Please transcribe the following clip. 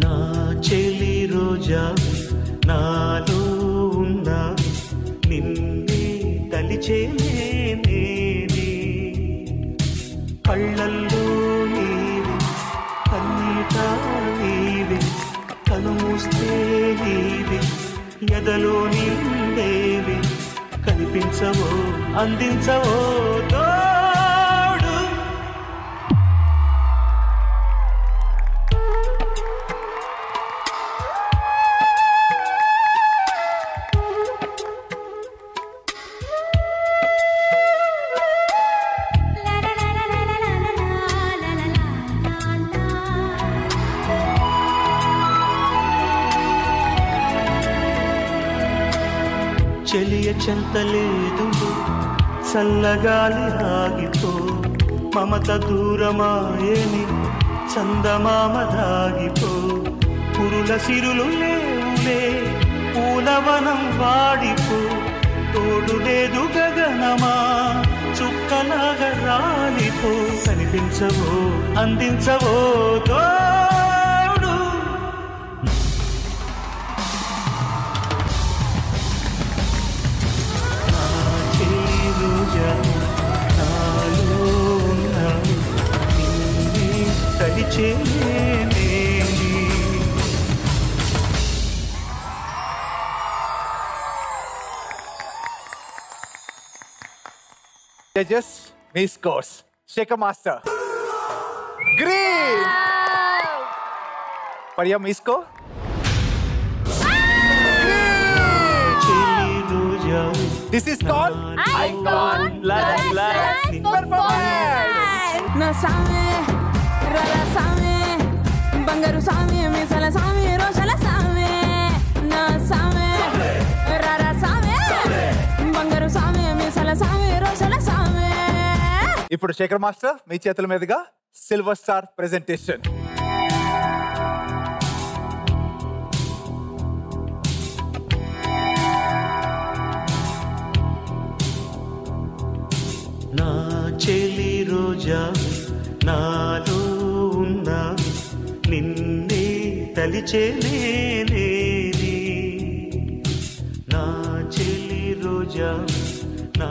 నా చెలి రోజా నాలో ఉన్నా నిన్నే తలిచేనే కళ్ళల్లో నీవే కన్నీట నీవే కనుమూస్తే నీవే ఎదలో నిందేవే కనిపించవో అందించవో చెలియ చెంతలేదు చల్లగాలి ఆగిపో మమత దూరమాయని చందమామ దాగిపో పురుల సిరులు లేవులే పూలవనం వాడిపో తోడు లేదు గగనమా చుక్కలాగా రాలిపో కనిపించవో అందించవో Judges, me scores. Shaker Master. Green! For your me score? This is called Icon Last Performance. Na same, rara same, bangaru same, misala same, roshala same. Na same, rara same, bangaru same, misala same, roshala same. ఇప్పుడు Shekhar master మీ చేతుల మీదుగా silver star presentation. నా చెలి రోజా నాలో ఉన్నా నిన్నే తలిచేనే నా చెలి రోజా నా